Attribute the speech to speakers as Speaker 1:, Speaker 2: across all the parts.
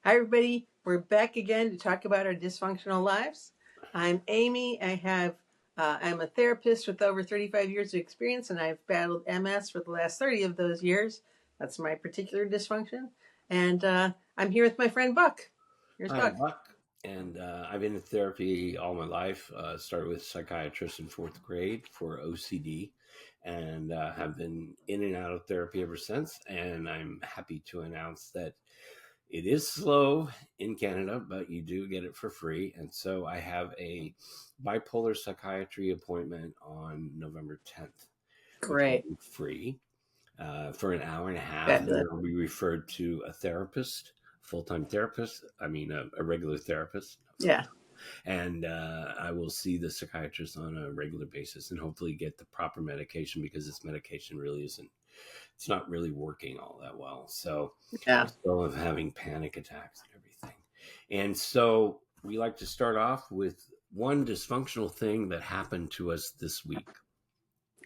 Speaker 1: Hi, everybody. We're back again to talk about our dysfunctional lives. I'm Amy. I'm a therapist with over 35 years of experience, and I've battled MS for the last 30 of those years. That's my particular dysfunction. And I'm here with my friend Buck. Here's
Speaker 2: Hi, I'm
Speaker 1: Buck.
Speaker 2: Buck, and I've been in therapy all my life. Started with a psychiatrist in fourth grade for OCD, and have been in and out of therapy ever since. And I'm happy to announce that it is slow in Canada, but you do get it for free. And so I have a bipolar psychiatry appointment on November 10th, which will
Speaker 1: Great.
Speaker 2: be free for an hour and a half, and then
Speaker 1: Fabulous.
Speaker 2: I'll be referred to a therapist, full-time therapist. I mean, a regular therapist,
Speaker 1: Yeah.
Speaker 2: and I will see the psychiatrist on a regular basis, and hopefully get the proper medication because this medication really isn't. It's not really working all that well. So I
Speaker 1: Yeah.
Speaker 2: still am having panic attacks and everything. And so we like to start off with one dysfunctional thing that happened to us this week.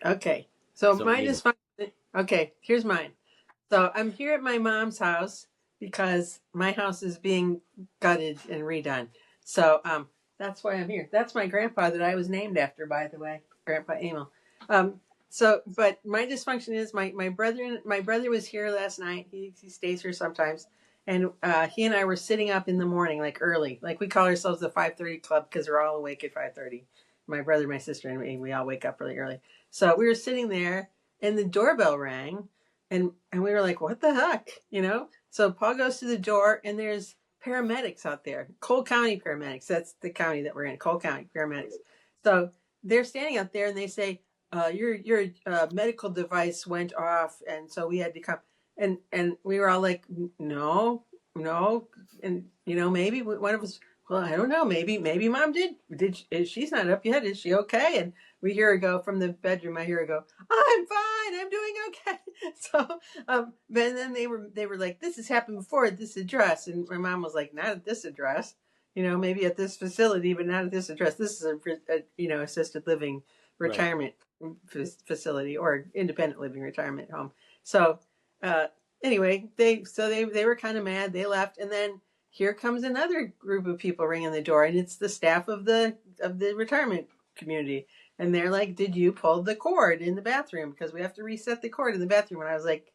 Speaker 1: Okay. So
Speaker 2: So
Speaker 1: my
Speaker 2: Amy,
Speaker 1: dysfunction. Okay. Here's mine. So I'm here at my mom's house because my house is being gutted and redone. So that's why I'm here. That's my grandpa that I was named after, by the way, Grandpa Emil. Um, but my dysfunction is my brother was here last night. He stays here sometimes, and he and I were sitting up in the morning, like early, like we call ourselves the 5:30 club because we're all awake at 5:30. My brother, my sister, and me, we all wake up really early. So we were sitting there, and the doorbell rang, and we were like, what the heck, So Paul goes to the door, and there's paramedics out there, Cole County paramedics. That's the county that we're in, Cole County paramedics. So they're standing out there, and they say, your medical device went off, and so we had to come. And we were all like, no, no, and maybe one of us. Well, I don't know. Maybe mom did. She's not up yet? Is she okay? And we hear her go from the bedroom. I hear her go, I'm fine. I'm doing okay. So, but then they were like, this has happened before at this address, and my mom was like, not at this address. Maybe at this facility, but not at this address. This is a assisted living
Speaker 2: right?
Speaker 1: retirement facility or independent living retirement home. So, uh, anyway, they were kind of mad. They left, and then here comes another group of people ringing the door, and it's the staff of the retirement community. And they're like, did you pull the cord in the bathroom? Because we have to reset the cord in the bathroom. And I was like,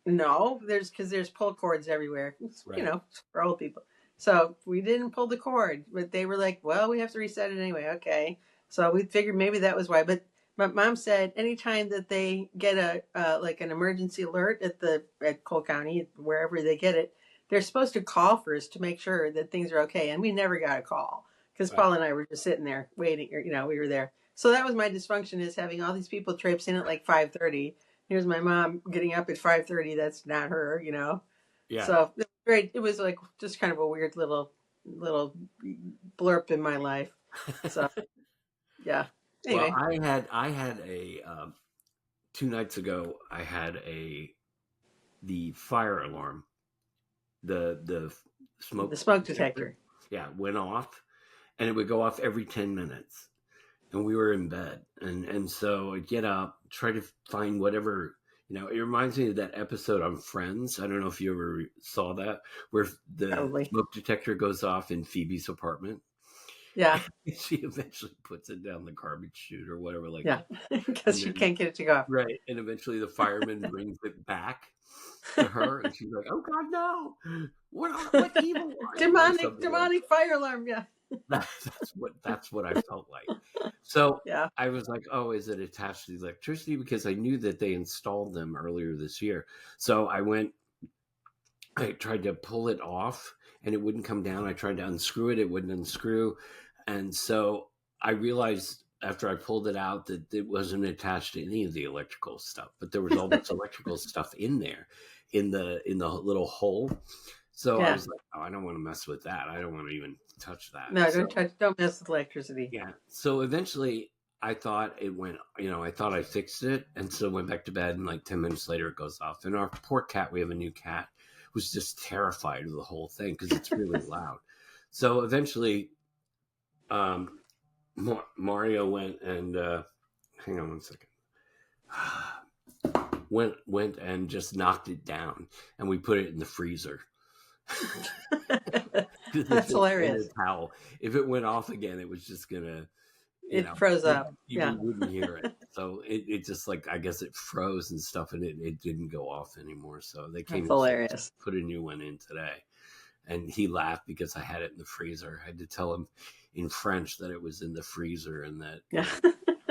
Speaker 1: no, there's pull cords everywhere,
Speaker 2: Right.
Speaker 1: for old people. So we didn't pull the cord, but they were like, well, we have to reset it anyway. Okay. So we figured maybe that was why. But my mom said anytime that they get like an emergency alert at Cole County, wherever they get it, they're supposed to call first to make sure that things are okay. And we never got a call because
Speaker 2: Right.
Speaker 1: Paul and I were just sitting there waiting. We were there. So that was my dysfunction, is having all these people traipse in at like 5:30. Here's my mom getting up at 5:30. That's not her.
Speaker 2: Yeah.
Speaker 1: So it was great. It was like just kind of a weird little blurb in my life. So yeah.
Speaker 2: Well,
Speaker 1: Anyway,
Speaker 2: I had a 2 nights ago. I had the fire alarm, the
Speaker 1: the
Speaker 2: smoke
Speaker 1: smoke
Speaker 2: detector.
Speaker 1: detector.
Speaker 2: Yeah, went off, and it would go off every 10 minutes. And we were in bed, and so I'd get up, try to find whatever. It reminds me of that episode on Friends. I don't know if you ever saw that, where the
Speaker 1: Probably.
Speaker 2: smoke detector goes off in Phoebe's apartment.
Speaker 1: Yeah.
Speaker 2: She eventually puts it down the garbage chute or whatever like
Speaker 1: Yeah.
Speaker 2: that. And
Speaker 1: Because you
Speaker 2: then
Speaker 1: can't get it to go off.
Speaker 2: right, and eventually the fireman brings it back to her, and she's like, "Oh God, no! What evil are you?" Or
Speaker 1: demonic,
Speaker 2: something like
Speaker 1: demonic fire alarm. Yeah.
Speaker 2: that. That's what I felt like. So
Speaker 1: Yeah.
Speaker 2: I was like, "Oh, is it attached to the electricity?" Because I knew that they installed them earlier this year. So I tried to pull it off, and it wouldn't come down. I tried to unscrew it; it wouldn't unscrew, and so I realized after I pulled it out that it wasn't attached to any of the electrical stuff, but there was all this electrical stuff in there, in the little hole. So I
Speaker 1: Yeah.
Speaker 2: was like, "Oh, I don't want to mess with that. I don't want to even touch that."
Speaker 1: No,
Speaker 2: So
Speaker 1: don't mess with electricity.
Speaker 2: yeah. So eventually, I thought it went. I thought I fixed it, and so went back to bed. And like 10 minutes later, it goes off. And our poor cat, we have a new cat, was just terrified of the whole thing because it's really loud. So eventually, um, Mario went and hang on one second. Went and just knocked it down, and we put it in the freezer. This
Speaker 1: That's
Speaker 2: thing and
Speaker 1: hilarious.
Speaker 2: a towel. If it went off again, it was just gonna,
Speaker 1: It froze up.
Speaker 2: you
Speaker 1: Yeah,
Speaker 2: wouldn't hear it. So it just like, I guess it froze and stuff, and it didn't go off anymore. So they came
Speaker 1: that's
Speaker 2: and
Speaker 1: hilarious.
Speaker 2: put a new one in today. And he laughed because I had it in the freezer. I had to tell him in French that it was in the freezer and that,
Speaker 1: Yeah.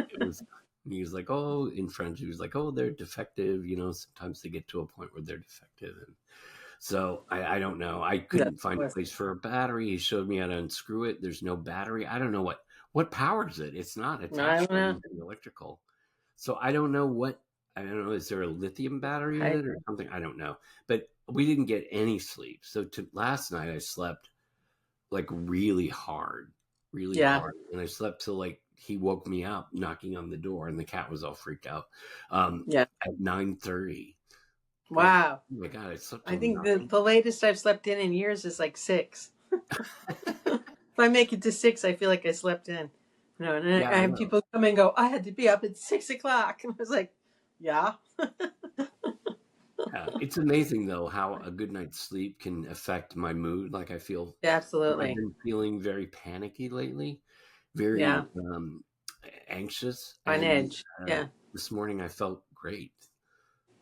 Speaker 2: it was. He was like, "Oh," in French, he was like, "Oh, they're defective. Sometimes they get to a point where they're defective." And so I don't know. I
Speaker 1: That's
Speaker 2: couldn't find a
Speaker 1: awesome.
Speaker 2: place for a battery. He showed me how to unscrew it. There's no battery. I don't know what powers it. It's not
Speaker 1: I
Speaker 2: attached
Speaker 1: don't
Speaker 2: to
Speaker 1: know.
Speaker 2: anything electrical. So I don't know what. I don't know. Is there a lithium battery in
Speaker 1: I
Speaker 2: it or something? I don't know. But we didn't get any sleep. So last night I slept like really
Speaker 1: yeah,
Speaker 2: hard, and I slept till like he woke me up knocking on the door, and the cat was all freaked out.
Speaker 1: yeah.
Speaker 2: At 9:30. Going,
Speaker 1: Wow.
Speaker 2: oh my god, I slept
Speaker 1: I
Speaker 2: till
Speaker 1: think
Speaker 2: 9.
Speaker 1: the latest I've slept in years is like 6. If I make it to 6, I feel like I slept in. And
Speaker 2: Yeah,
Speaker 1: I
Speaker 2: I
Speaker 1: have
Speaker 2: know.
Speaker 1: people come and go, I had to be up at 6 o'clock. And I was like, yeah.
Speaker 2: Yeah, it's amazing though how a good night's sleep can affect my mood. Like I've
Speaker 1: Absolutely.
Speaker 2: been feeling very panicky lately,
Speaker 1: Yeah.
Speaker 2: very anxious,
Speaker 1: On
Speaker 2: and
Speaker 1: edge.
Speaker 2: uh,
Speaker 1: Yeah.
Speaker 2: this morning I felt great.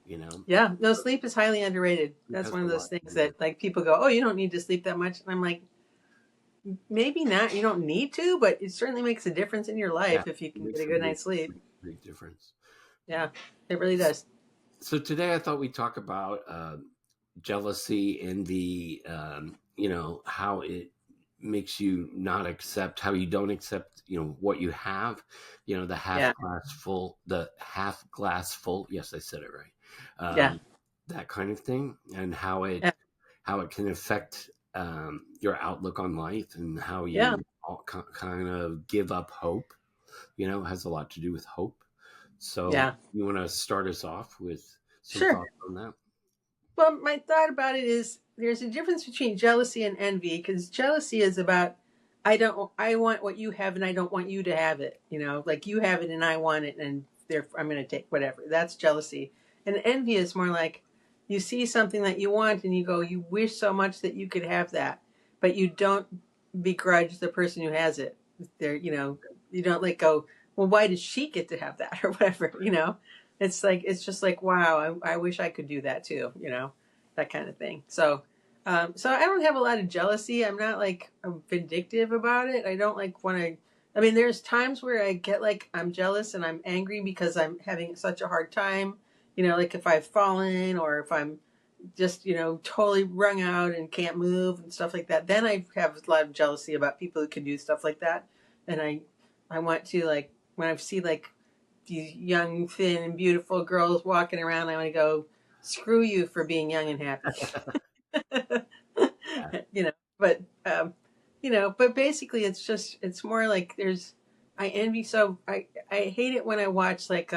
Speaker 2: You know,
Speaker 1: Yeah. No, sleep is highly underrated.
Speaker 2: it
Speaker 1: That's
Speaker 2: has
Speaker 1: one
Speaker 2: a
Speaker 1: of those
Speaker 2: lot
Speaker 1: things
Speaker 2: to do with.
Speaker 1: that like people go, oh, you don't need to sleep that much. And I'm like, maybe not. You don't need to, but it certainly makes a difference in your
Speaker 2: Yeah,
Speaker 1: life if you
Speaker 2: it
Speaker 1: can get
Speaker 2: makes
Speaker 1: a
Speaker 2: a
Speaker 1: good night's sleep.
Speaker 2: big difference.
Speaker 1: Yeah, it really does.
Speaker 2: So today I thought we'd talk about jealousy, envy, how it makes you not accept, how you don't accept, what you have,
Speaker 1: Yeah.
Speaker 2: the half glass full. Yes, I said it right.
Speaker 1: Yeah.
Speaker 2: Um, that kind of thing, and
Speaker 1: Yeah.
Speaker 2: how it can affect your outlook on life, and how
Speaker 1: Yeah.
Speaker 2: you kind of give up hope. It has a lot to do with hope. So
Speaker 1: Yeah.
Speaker 2: you want to start us off with some
Speaker 1: Sure.
Speaker 2: thoughts on that?
Speaker 1: Well, my thought about it is there's a difference between jealousy and envy because jealousy is about I want what you have and I don't want you to have it. Like you have it and I want it and therefore I'm going to take whatever. That's jealousy. And envy is more like you see something that you want and you go, you wish so much that you could have that, but you don't begrudge the person who has it. You don't like go, well, why does she get to have that or whatever. It's just like wow, I wish I could do that too, that kind of thing. So I don't have a lot of jealousy. I'm not like I'm vindictive about it. I don't like want to. I mean, there's times where I get like I'm jealous and I'm angry because I'm having such a hard time. Like if I've fallen or if I'm just totally wrung out and can't move and stuff like that. Then I have a lot of jealousy about people who can do stuff like that, and I want to like when I see like these young, thin, and beautiful girls walking around. I want to go, screw you for being young and happy.
Speaker 2: Yeah.
Speaker 1: you know, but but basically, it's more like I envy. So I hate it when I watch like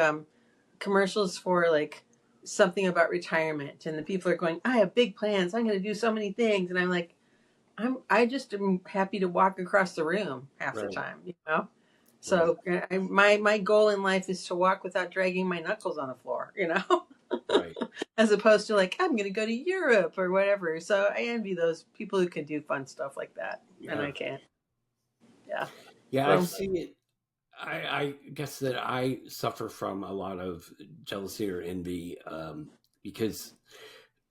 Speaker 1: commercials for like something about retirement, and the people are going, I have big plans. I'm going to do so many things, and I'm like, I just am happy to walk across the room half the
Speaker 2: Right.
Speaker 1: time.
Speaker 2: Right.
Speaker 1: So my goal in life is to walk without dragging my knuckles on the floor.
Speaker 2: Right.
Speaker 1: As opposed to like I'm going to go to Europe or whatever. So I envy those people who can do fun stuff like that, and
Speaker 2: Yeah.
Speaker 1: I can't. Yeah.
Speaker 2: Yeah. I
Speaker 1: So
Speaker 2: see it. I guess that I suffer from a lot of jealousy or envy, because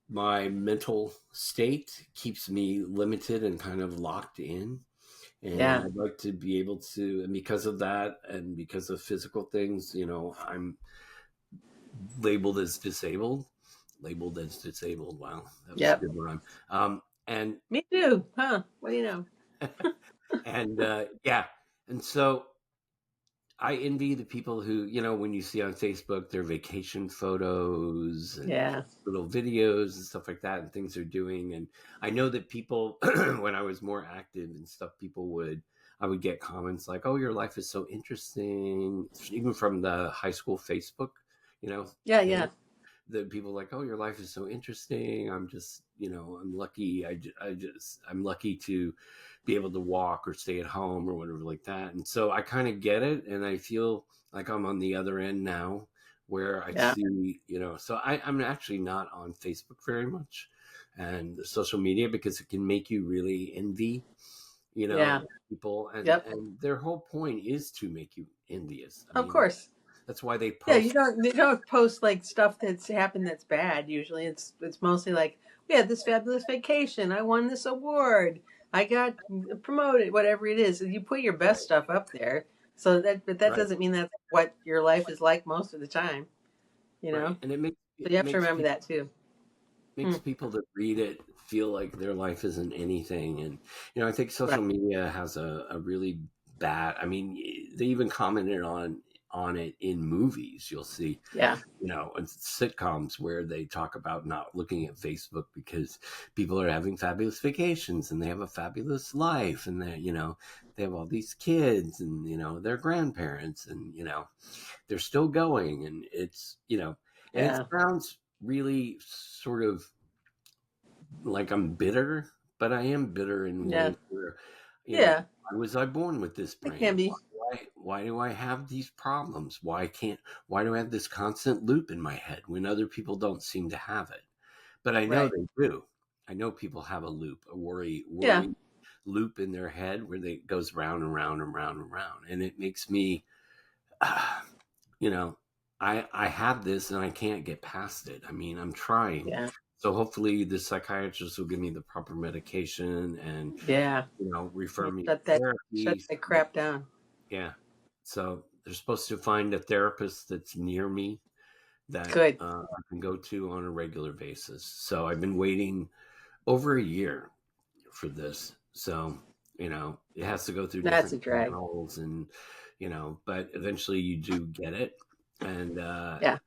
Speaker 2: my mental state keeps me limited and kind of locked in. And
Speaker 1: yeah,
Speaker 2: I'd like to be able to, and because of that, and because of physical things, I'm labeled as disabled. Labeled as disabled. Wow, that was a
Speaker 1: yep.
Speaker 2: good rhyme. And
Speaker 1: Me too, huh? What do you know?
Speaker 2: yeah, and so I envy the people who, when you see on Facebook their vacation photos and
Speaker 1: Yeah,
Speaker 2: little videos and stuff like that, and things they're doing. And I know that people, when I was more active and stuff, I would get comments like, "Oh, your life is so interesting," even from the high school Facebook,
Speaker 1: yeah,
Speaker 2: thing.
Speaker 1: yeah,
Speaker 2: The people like, "Oh, your life is so interesting. I'm just, I'm lucky. I'm lucky to be able to walk or stay at home or whatever like that." And so I kind of get it, and I feel like I'm on the other end now, where I
Speaker 1: yeah,
Speaker 2: see, so I'm actually not on Facebook very much. and social media, because it can make you really envy,
Speaker 1: Yeah.
Speaker 2: people,
Speaker 1: Yep.
Speaker 2: and their whole point is to make you envious. I
Speaker 1: Of
Speaker 2: mean,
Speaker 1: course.
Speaker 2: that's why they
Speaker 1: Yeah,
Speaker 2: post.
Speaker 1: they don't post like stuff that's happened that's bad. Usually, it's mostly like we had this fabulous vacation. I won this award. I got promoted. Whatever it is, you put your best
Speaker 2: Right,
Speaker 1: stuff up there. So but that
Speaker 2: right,
Speaker 1: doesn't mean that's what your life is like most of the time. You
Speaker 2: right,
Speaker 1: know.
Speaker 2: and it makes
Speaker 1: So you
Speaker 2: it
Speaker 1: have to
Speaker 2: makes
Speaker 1: remember
Speaker 2: people
Speaker 1: that too. Hmm.
Speaker 2: makes people that read it feel like their life isn't anything. And I think
Speaker 1: Right.
Speaker 2: social media has a really bad, I mean, they even commented on it in movies. You'll see,
Speaker 1: Yeah.
Speaker 2: in sitcoms where they talk about not looking at Facebook because people are having fabulous vacations and they have a fabulous life, and they have all these kids, and their grandparents, and they're still going, and and it
Speaker 1: Yeah.
Speaker 2: sounds really sort of like I'm bitter, but I am bitter in
Speaker 1: Yeah.
Speaker 2: ways where,
Speaker 1: Yeah.
Speaker 2: why was I born with this
Speaker 1: It can
Speaker 2: brain?
Speaker 1: be.
Speaker 2: Why do I have these problems? Why do I have this constant loop in my head when other people don't seem to have it? But I know
Speaker 1: Right.
Speaker 2: they do. I know people have a loop, a
Speaker 1: Yeah.
Speaker 2: worry loop in their head where they goes round and round and round and round. And it makes me, uh, you know, I have this and I can't get past it. I mean, I'm trying.
Speaker 1: Yeah.
Speaker 2: So hopefully the psychiatrist will give me the proper medication and
Speaker 1: Yeah.
Speaker 2: refer me
Speaker 1: Shut
Speaker 2: to
Speaker 1: shut
Speaker 2: therapy.
Speaker 1: that crap down.
Speaker 2: Yeah. So they're supposed to find a therapist that's near me that
Speaker 1: Good.
Speaker 2: I can go to on a regular basis. So I've been waiting over a year for this. So, it has to go through
Speaker 1: That's
Speaker 2: different
Speaker 1: a drag.
Speaker 2: channels, and, but eventually you do get it. And
Speaker 1: Yeah.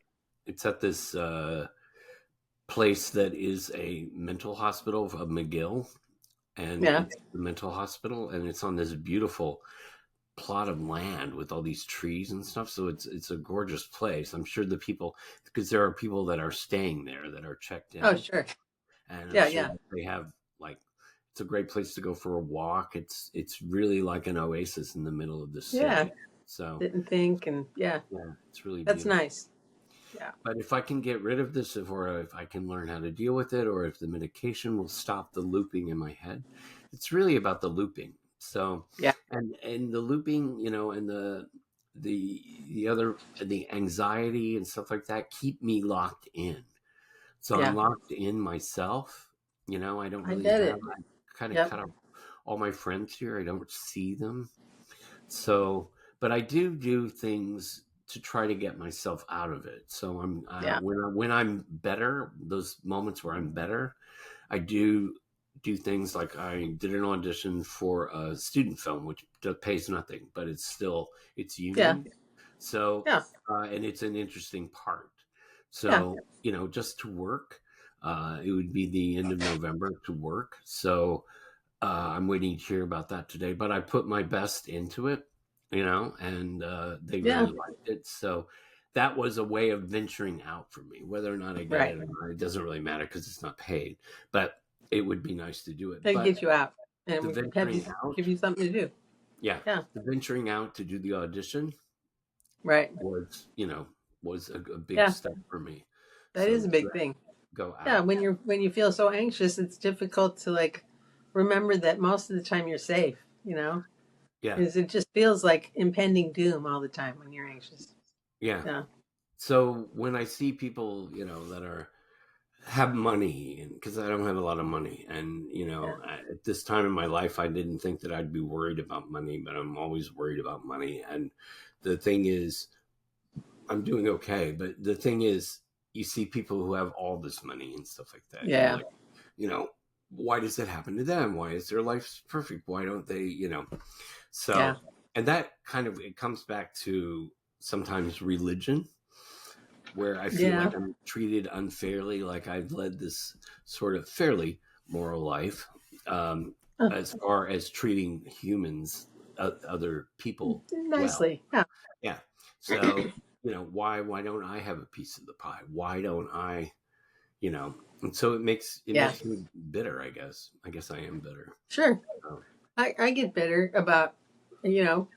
Speaker 2: it's at this place that is a mental hospital of McGill. And
Speaker 1: Yeah.
Speaker 2: it's the mental hospital, and it's on this beautiful plot of land with all these trees and stuff. So it's a gorgeous place. I'm sure the people, because there are people that are staying there that are checked
Speaker 1: Oh,
Speaker 2: in,
Speaker 1: sure.
Speaker 2: and I'm
Speaker 1: Yeah.
Speaker 2: sure
Speaker 1: Yeah.
Speaker 2: that they have, like, it's a great place to go for a walk. It's really like an oasis in the middle of the
Speaker 1: Yeah.
Speaker 2: city. So
Speaker 1: Didn't think, and yeah,
Speaker 2: yeah, it's really
Speaker 1: that's
Speaker 2: beautiful.
Speaker 1: nice. Yeah.
Speaker 2: But if I can get rid of this, or if I can learn how to deal with it, or if the medication will stop the looping in my head, it's really about the looping. So,
Speaker 1: Yeah.
Speaker 2: and the looping, and the other, the anxiety and stuff like that keep me locked in. So I'm
Speaker 1: Yeah.
Speaker 2: locked in myself. I don't
Speaker 1: I
Speaker 2: really
Speaker 1: get
Speaker 2: have.
Speaker 1: it.
Speaker 2: I kind of
Speaker 1: Yep.
Speaker 2: cut off all my friends here. I don't see them. So, but I do things to try to get myself out of it. So
Speaker 1: Yeah.
Speaker 2: when I'm better, those moments where I'm better, I do things like I did an audition for a student film, which pays nothing, but it's
Speaker 1: Yeah.
Speaker 2: union. So,
Speaker 1: Yeah.
Speaker 2: and it's an interesting part.
Speaker 1: Yeah.
Speaker 2: So, just to work, it would be the end of November to work. So, I'm waiting to hear about that today, but I put my best into it, and they
Speaker 1: Yeah.
Speaker 2: really liked it. So that was a way of venturing out for me. Whether or not I get
Speaker 1: Right.
Speaker 2: it or not, it doesn't really matter because it's not paid, but it would be nice to do it.
Speaker 1: They
Speaker 2: But
Speaker 1: get you out, and
Speaker 2: the
Speaker 1: we have you
Speaker 2: venturing out,
Speaker 1: give you something to do.
Speaker 2: yeah,
Speaker 1: Yeah.
Speaker 2: the venturing out to do the audition
Speaker 1: Right.
Speaker 2: was a big
Speaker 1: Yeah.
Speaker 2: step for me.
Speaker 1: That
Speaker 2: So
Speaker 1: is a
Speaker 2: to
Speaker 1: big thing.
Speaker 2: go
Speaker 1: Yeah.
Speaker 2: out,
Speaker 1: When you feel so anxious, it's difficult to like remember that most of the time you're safe.
Speaker 2: yeah,
Speaker 1: Because it just feels like impending doom all the time when you're anxious.
Speaker 2: yeah.
Speaker 1: Yeah.
Speaker 2: So when I see people, that have money, and because I don't have a lot of money, and
Speaker 1: Yeah.
Speaker 2: at this time in my life I didn't think that I'd be worried about money, but I'm always worried about money. And the thing is, I'm doing okay, but the thing is, you see people who have all this money and stuff like that, and you're
Speaker 1: Yeah.
Speaker 2: like, you know why does it happen to them? Why is their life perfect? Why don't they,
Speaker 1: Yeah.
Speaker 2: so, and that kind of, it comes back to sometimes religion, where I feel
Speaker 1: Yeah.
Speaker 2: like I'm treated unfairly, like I've led this sort of fairly moral life, um,
Speaker 1: Oh,
Speaker 2: as far as treating humans, other people, well.
Speaker 1: nicely. Yeah.
Speaker 2: Yeah. So, why don't I have a piece of the pie? Why don't I, And so it
Speaker 1: Yeah.
Speaker 2: makes me bitter. I guess. I guess I am bitter.
Speaker 1: Sure.
Speaker 2: So,
Speaker 1: I get bitter about, you know,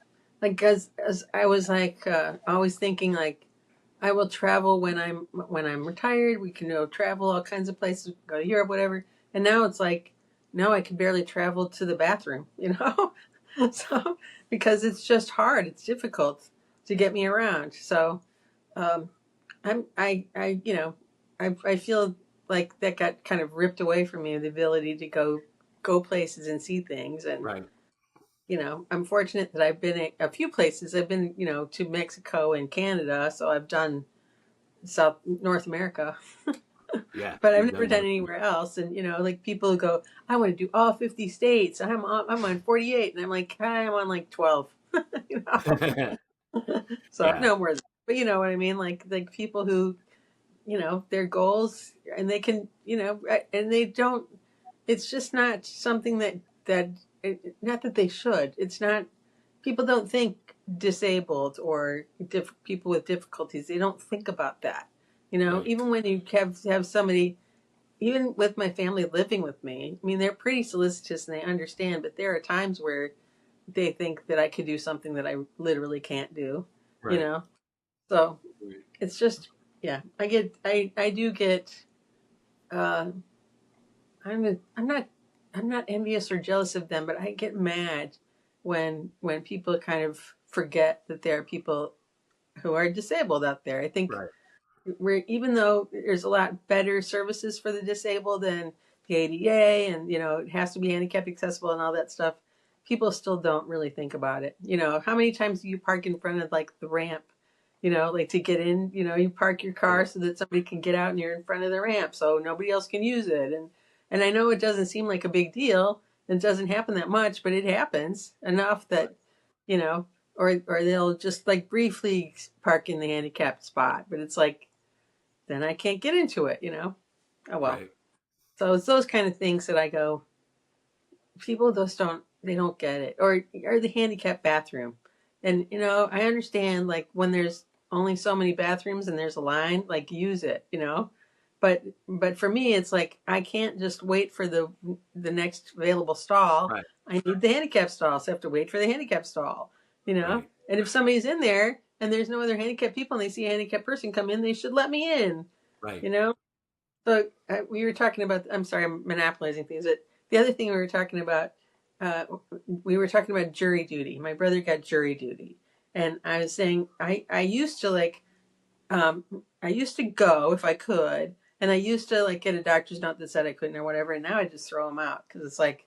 Speaker 1: like as I was like always thinking like I will travel when I'm retired. We can go travel all kinds of places, go to Europe, whatever. And now it's like, no, I can barely travel to the bathroom, so because it's just hard, it's difficult to get me around. So um, I feel like that got kind of ripped away from me, the ability to go places and see things. And
Speaker 2: Right.
Speaker 1: I'm fortunate that I've been a few places. I've been, to Mexico and Canada, so I've done South North America,
Speaker 2: Yeah.
Speaker 1: but I've
Speaker 2: You've
Speaker 1: never
Speaker 2: done
Speaker 1: done
Speaker 2: North
Speaker 1: anywhere else. And like people go, I want to do all 50 states. I'm on 48, and I'm like, I'm on like 12. you know,
Speaker 2: America.
Speaker 1: so
Speaker 2: Yeah.
Speaker 1: no more than that. But you know what I mean? Like people who, their goals, and they can, and they don't. It's just not something that not that they should. It's not. People don't think disabled or people with difficulties. They don't think about that.
Speaker 2: Right.
Speaker 1: Even when you have somebody, even with my family living with me, I mean, they're pretty solicitous and they understand, but there are times where they think that I could do something that I literally can't do, you
Speaker 2: Right.
Speaker 1: know? So
Speaker 2: Right.
Speaker 1: it's just, yeah, I do get, uh, I'm not envious or jealous of them, but I get mad when people kind of forget that there are people who are disabled out there. I think
Speaker 2: Right.
Speaker 1: even though there's a lot better services for the disabled than the ADA, and it has to be handicap accessible and all that stuff, people still don't really think about it. How many times do you park in front of like the ramp? Like to get in, you park your car
Speaker 2: Right.
Speaker 1: so that somebody can get out and you're in front of the ramp so nobody else can use it. And I know it doesn't seem like a big deal. It doesn't happen that much, but it happens enough
Speaker 2: Right.
Speaker 1: that, you know, or they'll just like briefly park in the handicapped spot, but it's like then I can't get into it. Oh well.
Speaker 2: Right.
Speaker 1: So it's those kind of things that I go, people just don't get it. Or the handicap bathroom. And I understand like when there's only so many bathrooms and there's a line, like use it. But for me it's like I can't just wait for the next available stall.
Speaker 2: Right.
Speaker 1: I need the handicap stall, so I have to wait for the handicap stall.
Speaker 2: Right.
Speaker 1: And if somebody's in there and there's no other handicapped people and they see a handicapped person come in, they should let me in,
Speaker 2: Right.
Speaker 1: you know? So we were talking about. I'm sorry, I'm monopolizing things. But the other thing uh, we were talking about jury duty. My brother got jury duty, and I was saying I used to I used to go if I could, and I used to like get a doctor's note that said I couldn't or whatever, and now I just throw them out because it's like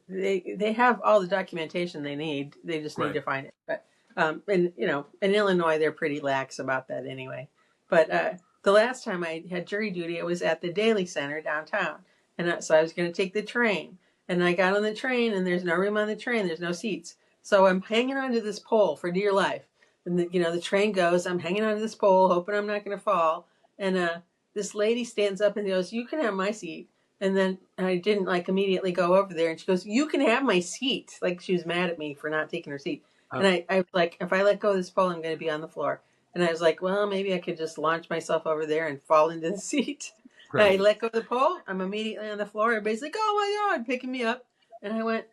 Speaker 1: they have all the documentation they need. They just need
Speaker 2: Right.
Speaker 1: to find it. But and in Illinois they're pretty lax about that anyway. But the last time I had jury duty, it was at the Daily Center downtown, and so I was going to take the train, and I got on the train, and there's no room on the train. There's no seats, so I'm hanging onto this pole for dear life. And the train goes. I'm hanging onto this pole, hoping I'm not going to fall. And this lady stands up and goes, "You can have my seat." And then I didn't like immediately go over there. And she goes, "You can have my seat." Like she was mad at me for not taking her seat. And
Speaker 2: Oh.
Speaker 1: I was like, if I let go of this pole, I'm going to be on the floor. And I was like, well, maybe I could just launch myself over there and fall into the seat. I
Speaker 2: Right.
Speaker 1: let go of the pole. I'm immediately on the floor. Everybody's like, oh my God, picking me up. And I went,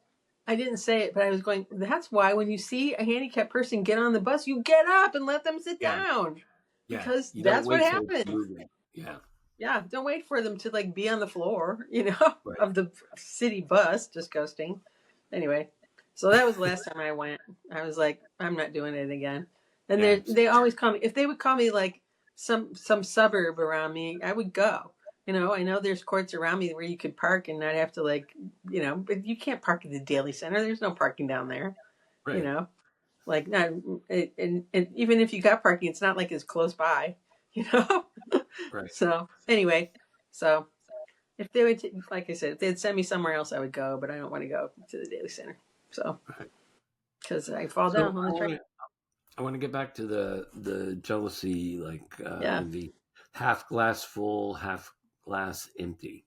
Speaker 1: I didn't say it, but I was going, that's why when you see a handicapped person get on the bus, you get up and let them sit
Speaker 2: Yeah.
Speaker 1: down
Speaker 2: Yeah.
Speaker 1: because
Speaker 2: You don't
Speaker 1: that's what
Speaker 2: wait till it's
Speaker 1: happens.
Speaker 2: moving. Yeah.
Speaker 1: Yeah, don't wait for them to like be on the floor,
Speaker 2: Right.
Speaker 1: of the city bus. Disgusting. Anyway, so that was the last time I went. I was like, I'm not doing it again. And
Speaker 2: Yeah.
Speaker 1: they always call me if they would call me like some suburb around me, I would go. I know there's courts around me where you could park and not have to like, but you can't park at the Daily Center. There's no parking down there. You
Speaker 2: Right.
Speaker 1: know, like not, and even if you got parking, it's not like it's close by. You know.
Speaker 2: Right.
Speaker 1: So anyway, so if they would, like I said, if they'd send me somewhere else, I would go. But I don't want to go to the Daily Center. So
Speaker 2: Right.
Speaker 1: because I fall
Speaker 2: So
Speaker 1: down on the train.
Speaker 2: I want to get back to the jealousy, like
Speaker 1: Yeah,
Speaker 2: the half glass full, half glass empty.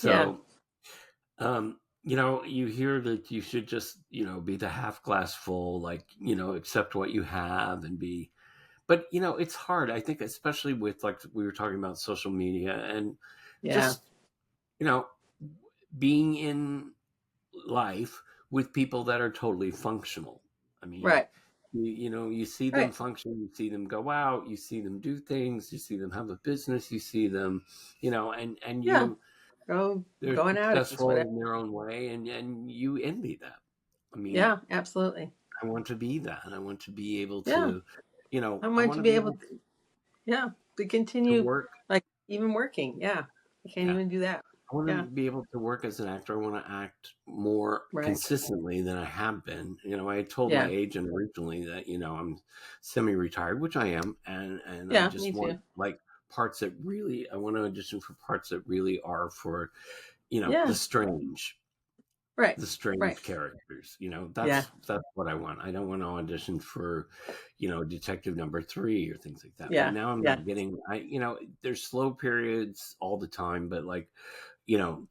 Speaker 1: yeah,
Speaker 2: So you hear that you should just, be the half glass full, like, accept what you have and be, but it's hard. I think, especially with like we were talking about social media and
Speaker 1: yeah.
Speaker 2: just, you know, being in life with people that are totally functional. I mean,
Speaker 1: Right,
Speaker 2: you see them
Speaker 1: right.
Speaker 2: function, you see them go out, you see them do things, you see them have a business, you see them, and
Speaker 1: Yeah,
Speaker 2: they're
Speaker 1: go in outings,
Speaker 2: successful
Speaker 1: whatever.
Speaker 2: in their own way, and you envy that. I mean,
Speaker 1: Yeah, absolutely.
Speaker 2: I want to be that. I want to be able
Speaker 1: Yeah,
Speaker 2: to,
Speaker 1: I
Speaker 2: I
Speaker 1: want
Speaker 2: want
Speaker 1: to
Speaker 2: to
Speaker 1: be
Speaker 2: be
Speaker 1: able
Speaker 2: able
Speaker 1: to, yeah, to
Speaker 2: to
Speaker 1: continue,
Speaker 2: work.
Speaker 1: like even working. Yeah, I can't
Speaker 2: Yeah.
Speaker 1: even do that.
Speaker 2: I want to
Speaker 1: Yeah,
Speaker 2: be able to work as an actor. I want to act more
Speaker 1: right.
Speaker 2: consistently than I have been. I told my
Speaker 1: Yeah,
Speaker 2: agent originally that I'm semi-retired, which I am, and I
Speaker 1: yeah,
Speaker 2: just
Speaker 1: me
Speaker 2: want
Speaker 1: too.
Speaker 2: like parts that really I want to audition for parts that really are for the
Speaker 1: Yeah,
Speaker 2: strange,
Speaker 1: right,
Speaker 2: the
Speaker 1: right.
Speaker 2: strange characters.
Speaker 1: Yeah,
Speaker 2: That's what I want. I don't want to audition for detective number 3 or things like that. Right
Speaker 1: yeah,
Speaker 2: now I'm
Speaker 1: yeah,
Speaker 2: not getting there's slow periods all the time, but like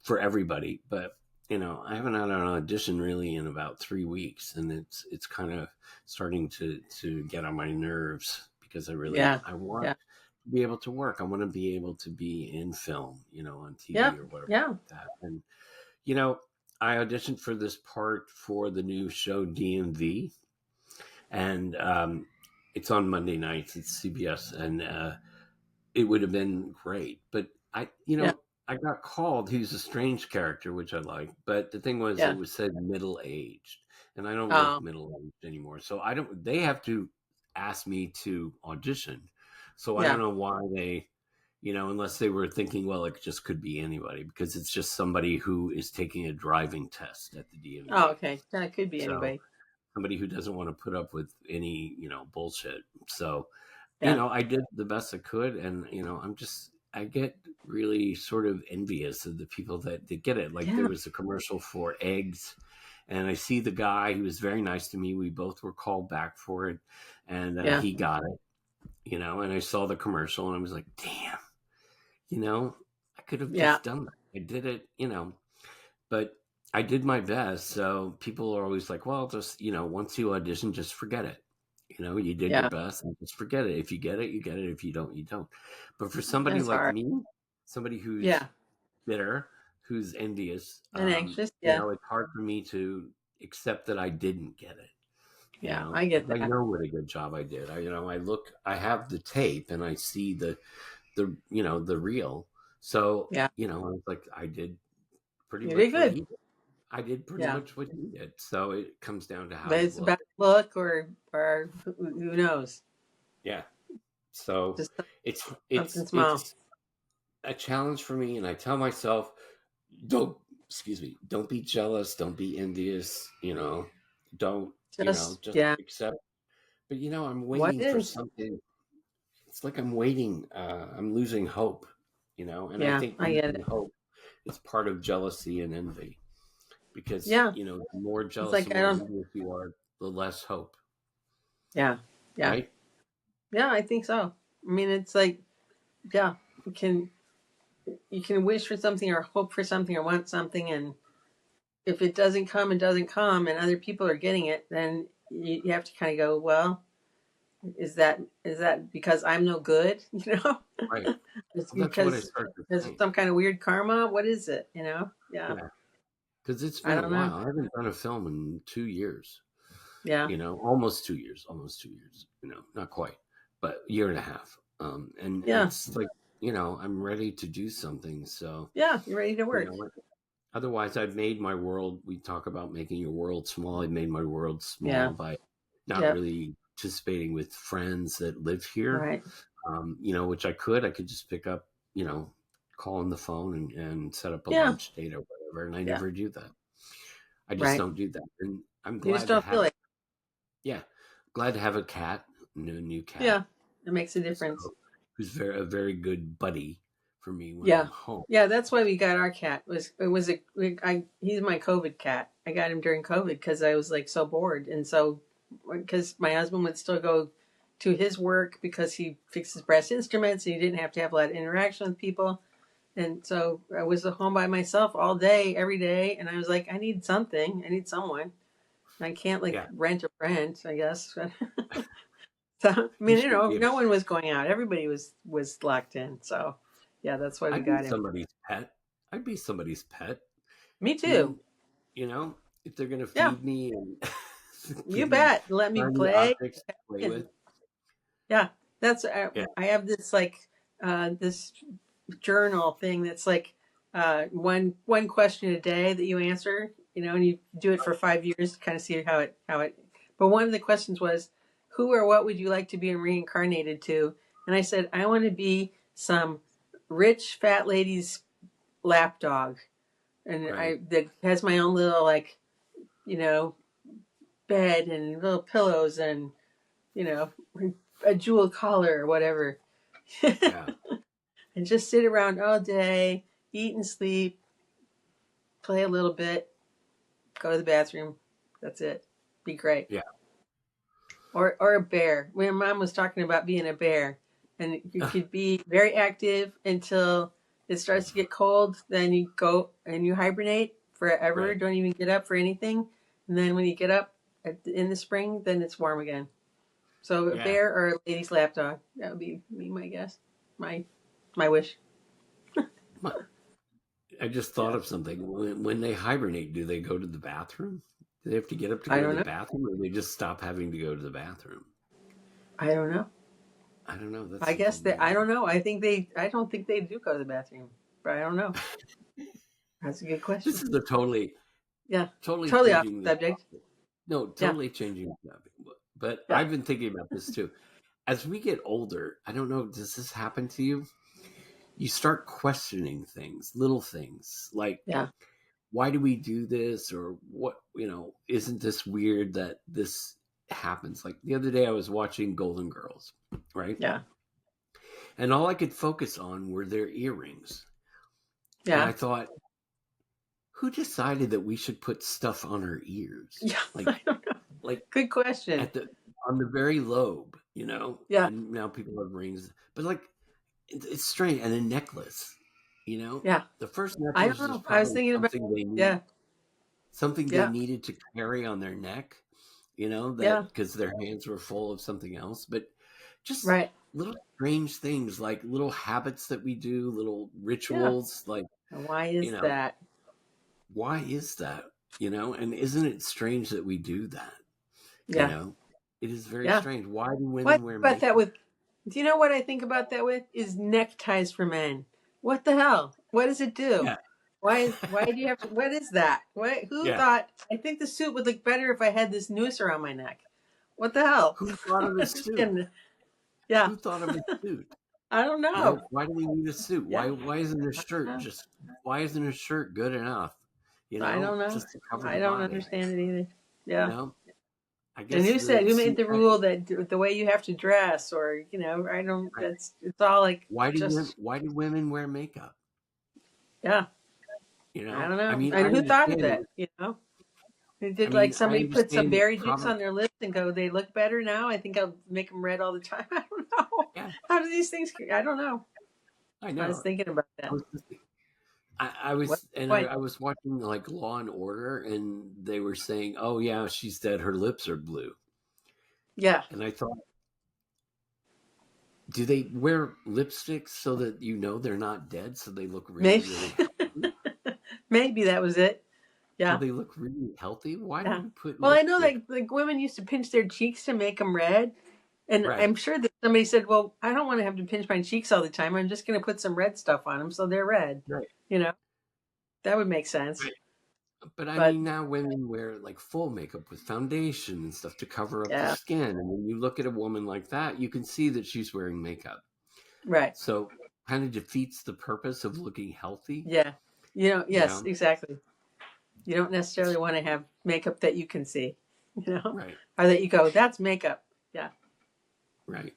Speaker 2: for everybody. But I haven't had an audition really in about 3 weeks, and it's kind of starting to get on my nerves because
Speaker 1: yeah,
Speaker 2: I want
Speaker 1: yeah,
Speaker 2: to be able to work. I want to be able to be in film, on
Speaker 1: yeah,
Speaker 2: TV or whatever
Speaker 1: yeah.
Speaker 2: like that. And you know, I auditioned for this part for the new show DMV, and it's on Monday nights. It's CBS, and it would have been great. But
Speaker 1: Yeah.
Speaker 2: I got called. He's a strange character, which I like. But the thing was, it
Speaker 1: Yeah.
Speaker 2: was said middle aged, and I don't work
Speaker 1: Oh,
Speaker 2: middle aged anymore. So I don't. They have to ask me to audition. So I don't
Speaker 1: yeah.
Speaker 2: know why they, unless they were thinking, well, it just could be anybody because it's just somebody who is taking a driving test at the
Speaker 1: Oh,
Speaker 2: DMV.
Speaker 1: okay. That could be
Speaker 2: So
Speaker 1: anybody.
Speaker 2: somebody who doesn't want to put up with any, bullshit. So
Speaker 1: Yeah.
Speaker 2: I did the best I could, and I get really sort of envious of the people that get it. Like there
Speaker 1: Yeah.
Speaker 2: was a commercial for eggs, and I see the guy. He was very nice to me. We both were called back for it, and
Speaker 1: Yeah.
Speaker 2: he got it. And I saw the commercial, and I was like, damn, I could have
Speaker 1: Yeah.
Speaker 2: just done that. I did it, but I did my best. So people are always like, well, just, once you audition, just forget it. You did your
Speaker 1: Yeah.
Speaker 2: best and just forget it. If you get it, you get it. If you don't, you don't. But for somebody
Speaker 1: That's
Speaker 2: like
Speaker 1: hard.
Speaker 2: me, somebody who's
Speaker 1: Yeah.
Speaker 2: bitter, who's envious,
Speaker 1: And anxious. Yeah.
Speaker 2: it's hard for me to accept that I didn't get it.
Speaker 1: Yeah. I get
Speaker 2: 'Cause I
Speaker 1: that.
Speaker 2: know what a good job I did. I have the tape and I see the reel. So,
Speaker 1: Yeah.
Speaker 2: I was like, I did pretty
Speaker 1: You did
Speaker 2: much what
Speaker 1: good.
Speaker 2: he did. I did pretty
Speaker 1: Yeah.
Speaker 2: much what he did. So it comes down to how
Speaker 1: But
Speaker 2: you
Speaker 1: it's
Speaker 2: look.
Speaker 1: about look or who knows?
Speaker 2: Yeah. So
Speaker 1: Just
Speaker 2: it's
Speaker 1: something
Speaker 2: it's
Speaker 1: small.
Speaker 2: it's a challenge for me, and I tell myself, don't don't be jealous, don't be envious, don't
Speaker 1: Just
Speaker 2: just
Speaker 1: yeah.
Speaker 2: accept. But I'm
Speaker 1: What
Speaker 2: waiting for
Speaker 1: is?
Speaker 2: something. It's like I'm waiting. I'm losing hope, and I
Speaker 1: Yeah.
Speaker 2: think
Speaker 1: I get
Speaker 2: losing
Speaker 1: it.
Speaker 2: hope is part of jealousy and envy because
Speaker 1: Yeah.
Speaker 2: the more
Speaker 1: It's
Speaker 2: jealous
Speaker 1: like
Speaker 2: and
Speaker 1: I
Speaker 2: more
Speaker 1: don't.
Speaker 2: envious you are, the less hope,
Speaker 1: Yeah. Yeah.
Speaker 2: right?
Speaker 1: Yeah. I think so. I mean, it's like yeah. You can wish for something or hope for something or want something, and if it doesn't come, it doesn't come, and other people are getting it, then you have to kind of go, well, is that because I'm no good?
Speaker 2: Right.
Speaker 1: It's
Speaker 2: Well, that's what I
Speaker 1: because
Speaker 2: started to
Speaker 1: there's
Speaker 2: think.
Speaker 1: some kind of weird karma. What is it? Yeah,
Speaker 2: Yeah, because it's
Speaker 1: I
Speaker 2: been a
Speaker 1: don't know.
Speaker 2: while. I haven't done a film in 2 years.
Speaker 1: Yeah,
Speaker 2: Almost 2 years, not quite, but a year and a half. And
Speaker 1: yeah,
Speaker 2: it's like, I'm ready to do something. So,
Speaker 1: yeah. You're ready to
Speaker 2: you
Speaker 1: work.
Speaker 2: know, otherwise I've made my world. We talk about making your world small. I made my world small
Speaker 1: Yeah,
Speaker 2: by not
Speaker 1: yeah.
Speaker 2: really participating with friends that live here,
Speaker 1: Right,
Speaker 2: which I could just pick up, call on the phone and set up a
Speaker 1: yeah,
Speaker 2: lunch date or whatever. And I
Speaker 1: yeah.
Speaker 2: never do that. I just
Speaker 1: Right.
Speaker 2: don't do that. And I'm
Speaker 1: You just
Speaker 2: glad to
Speaker 1: don't feel
Speaker 2: have
Speaker 1: it.
Speaker 2: yeah, glad to have a cat, new cat,
Speaker 1: Yeah, it makes a
Speaker 2: so
Speaker 1: difference.
Speaker 2: who's a very good buddy for me when I'm
Speaker 1: Yeah,
Speaker 2: home.
Speaker 1: yeah. That's why we got our cat. He's my COVID cat. I got him during COVID because I was like so bored, and so because my husband would still go to his work because he fixes brass instruments and he didn't have to have a lot of interaction with people, and so I was at home by myself all day, every day, and I was like, I need something. I need someone. I can't like
Speaker 2: Yeah,
Speaker 1: rent a friend, I guess. So I
Speaker 2: you
Speaker 1: mean,
Speaker 2: should be.
Speaker 1: no one was going out. Everybody was locked in. So yeah, that's why we
Speaker 2: I'd be
Speaker 1: got him.
Speaker 2: somebody's pet. I'd be somebody's pet.
Speaker 1: Me
Speaker 2: I
Speaker 1: too.
Speaker 2: mean, if they're gonna
Speaker 1: Yeah,
Speaker 2: feed me and
Speaker 1: you
Speaker 2: give me
Speaker 1: bet. Let me
Speaker 2: shiny
Speaker 1: play.
Speaker 2: objects to play
Speaker 1: And
Speaker 2: with,
Speaker 1: yeah, that's
Speaker 2: yeah,
Speaker 1: I have this like this journal thing that's like one question a day that you answer, and you do it for 5 years to kind of see how it. But one of the questions was, who or what would you like to be reincarnated to? And I said, I want to be some rich fat lady's lap dog, and
Speaker 2: Right.
Speaker 1: that has my own little like you know bed and little pillows and you know a jewel collar or whatever,
Speaker 2: Yeah.
Speaker 1: and just sit around all day, eat and sleep, play a little bit, go to the bathroom. That's it. Be great.
Speaker 2: Yeah.
Speaker 1: Or a bear. When mom was talking about being a bear, and you could be very active until it starts to get cold. Then you go and you hibernate forever.
Speaker 2: Right.
Speaker 1: Don't even get up for anything. And then when you get up in the spring, then it's warm again. So a
Speaker 2: Yeah.
Speaker 1: bear or a lady's lapdog. That would be me, my guess. My wish.
Speaker 2: My- I just thought of something. When they hibernate, do they go to the bathroom? Do they have to get up to
Speaker 1: I
Speaker 2: go to
Speaker 1: don't
Speaker 2: the
Speaker 1: know.
Speaker 2: bathroom, or they just stop having to go to the bathroom?
Speaker 1: I don't know.
Speaker 2: I don't know. That's
Speaker 1: I
Speaker 2: such a
Speaker 1: guess that I
Speaker 2: weird.
Speaker 1: don't know. I don't think they do go to the bathroom, but I don't know. That's a good
Speaker 2: This
Speaker 1: question.
Speaker 2: is a
Speaker 1: Yeah,
Speaker 2: totally
Speaker 1: totally off
Speaker 2: changing the
Speaker 1: subject.
Speaker 2: topic. No,
Speaker 1: Yeah,
Speaker 2: totally changing the topic. But
Speaker 1: yeah,
Speaker 2: I've been thinking about this too. As we get older, I don't know, does this happen to you? You start questioning things, little things like,
Speaker 1: yeah,
Speaker 2: why do we do this? Or what, isn't this weird that this happens? Like the other day, I was watching Golden Girls, right?
Speaker 1: yeah,
Speaker 2: And all I could focus on were their earrings. And
Speaker 1: yeah,
Speaker 2: I thought, who decided that we should put stuff on our ears?
Speaker 1: yeah.
Speaker 2: Like,
Speaker 1: I don't know.
Speaker 2: like
Speaker 1: Good question.
Speaker 2: at the on the very lobe,
Speaker 1: Yeah,
Speaker 2: and now people have rings, but like it's strange. And a necklace,
Speaker 1: yeah.
Speaker 2: the first
Speaker 1: I don't
Speaker 2: necklace is
Speaker 1: know. I was
Speaker 2: probably
Speaker 1: thinking about. Yeah,
Speaker 2: something they
Speaker 1: yeah,
Speaker 2: needed to carry on their neck, that
Speaker 1: yeah.
Speaker 2: because their hands were full of something else. But just
Speaker 1: Right.
Speaker 2: little strange things, like little habits that we do, little
Speaker 1: Yeah.
Speaker 2: rituals, like,
Speaker 1: Why
Speaker 2: you
Speaker 1: is
Speaker 2: know
Speaker 1: that?
Speaker 2: why is that? And isn't it strange that we do that? you
Speaker 1: Yeah,
Speaker 2: know it is very
Speaker 1: yeah.
Speaker 2: strange. Why do
Speaker 1: What
Speaker 2: women wear
Speaker 1: about that
Speaker 2: makeup?
Speaker 1: with? Do you know what I think about that with? Is neckties for men. What the hell? What does it do?
Speaker 2: Yeah.
Speaker 1: Why do you have to? What is that? What? Who
Speaker 2: Yeah.
Speaker 1: thought? I think the suit would look better if I had this noose around my neck. What the hell?
Speaker 2: Who thought of a
Speaker 1: Just
Speaker 2: suit?
Speaker 1: kidding. Yeah,
Speaker 2: Who thought of a suit?
Speaker 1: I don't know.
Speaker 2: Why do we need a suit?
Speaker 1: Yeah,
Speaker 2: Why isn't a
Speaker 1: I
Speaker 2: shirt
Speaker 1: don't know.
Speaker 2: just why isn't a shirt good enough?
Speaker 1: I don't know.
Speaker 2: Just to cover
Speaker 1: I
Speaker 2: the
Speaker 1: don't
Speaker 2: body.
Speaker 1: understand it either.
Speaker 2: You
Speaker 1: Yeah.
Speaker 2: know? I
Speaker 1: And
Speaker 2: guess the
Speaker 1: who made
Speaker 2: suit
Speaker 1: the rule that the way you have to dress, or I don't.
Speaker 2: right.
Speaker 1: It's all like just
Speaker 2: Why do women wear makeup?
Speaker 1: yeah.
Speaker 2: You
Speaker 1: I
Speaker 2: know?
Speaker 1: don't
Speaker 2: I
Speaker 1: know.
Speaker 2: mean, I
Speaker 1: And who thought of
Speaker 2: understand
Speaker 1: that? They did like
Speaker 2: I
Speaker 1: somebody put some
Speaker 2: understand it
Speaker 1: berry juice
Speaker 2: probably
Speaker 1: on their lips and go, they look better now. I think I'll make them red all the time. I don't know.
Speaker 2: yeah,
Speaker 1: How do these things? I don't know.
Speaker 2: I
Speaker 1: I was
Speaker 2: know.
Speaker 1: thinking about
Speaker 2: I
Speaker 1: that.
Speaker 2: was just
Speaker 1: What point?
Speaker 2: I was watching like Law and Order, and they were saying, "Oh yeah, she's dead. Her lips are blue."
Speaker 1: Yeah.
Speaker 2: And I thought, do they wear lipsticks so that they're not dead, so they look really,
Speaker 1: Maybe.
Speaker 2: really healthy?
Speaker 1: Maybe that was it.
Speaker 2: So
Speaker 1: Yeah.
Speaker 2: they look really healthy? Why do
Speaker 1: Yeah.
Speaker 2: we put
Speaker 1: Well, I know
Speaker 2: lipstick?
Speaker 1: like women used to pinch their cheeks to make them red. And
Speaker 2: Right,
Speaker 1: I'm sure that somebody said, well, I don't want to have to pinch my cheeks all the time. I'm just going to put some red stuff on them so they're red.
Speaker 2: right,
Speaker 1: You know, that would make sense.
Speaker 2: right. But I
Speaker 1: But
Speaker 2: mean, now women wear like full makeup with foundation and stuff to cover up the
Speaker 1: yeah,
Speaker 2: skin. And when you look at a woman like that, you can see that she's wearing makeup.
Speaker 1: right.
Speaker 2: So kind of defeats the purpose of looking healthy,
Speaker 1: Yeah.
Speaker 2: you
Speaker 1: Yes,
Speaker 2: know?
Speaker 1: exactly. You don't necessarily want to have makeup that you can see,
Speaker 2: Right,
Speaker 1: or that you go, that's makeup. Yeah.
Speaker 2: right.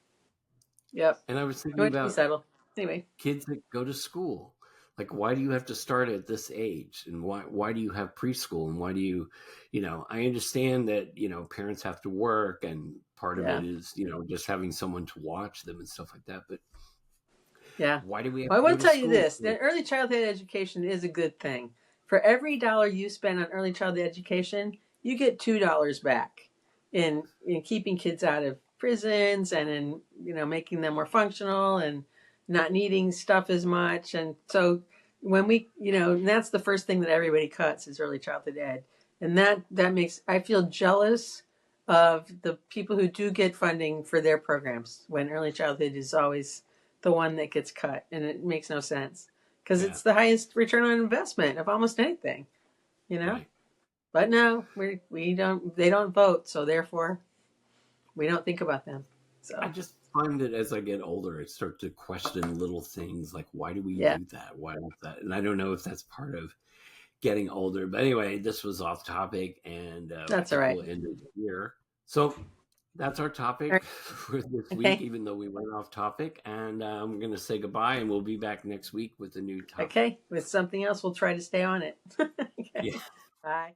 Speaker 1: Yep.
Speaker 2: And I was
Speaker 1: You
Speaker 2: thinking
Speaker 1: want to be
Speaker 2: about
Speaker 1: subtle. Anyway.
Speaker 2: kids that go to school. Like, why do you have to start at this age? And why do you have preschool? And why do I understand that, parents have to work, and part of
Speaker 1: Yeah.
Speaker 2: it is, just having someone to watch them and stuff like that. But
Speaker 1: Yeah.
Speaker 2: why do we have
Speaker 1: Well, I
Speaker 2: to go
Speaker 1: want
Speaker 2: to
Speaker 1: to tell you
Speaker 2: school?
Speaker 1: this: that early childhood education is a good thing. For every dollar you spend on early childhood education, you get $2 back in keeping kids out of prisons and in making them more functional and not needing stuff as much. And so when and that's the first thing that everybody cuts is early childhood ed, and that makes I feel jealous of the people who do get funding for their programs when early childhood is always the one that gets cut, and it makes no sense. because
Speaker 2: Yeah.
Speaker 1: it's the highest return on investment of almost anything,
Speaker 2: Right.
Speaker 1: But no, we don't. They don't vote, so therefore we don't think about them.
Speaker 2: I
Speaker 1: So
Speaker 2: just find that as I get older, I start to question little things like, why do we
Speaker 1: yeah,
Speaker 2: do that? Why don't that? And I don't know if that's part of getting older. But anyway, this was off topic, and I
Speaker 1: that's all
Speaker 2: think
Speaker 1: right.
Speaker 2: we'll end it here. So that's our
Speaker 1: All
Speaker 2: topic
Speaker 1: right.
Speaker 2: for this week,
Speaker 1: Okay.
Speaker 2: even though we went off topic. And I'm going to say goodbye, and we'll be back next week with a new topic.
Speaker 1: Okay. With something else, we'll try to stay on it. Okay.
Speaker 2: Yeah.
Speaker 1: Bye.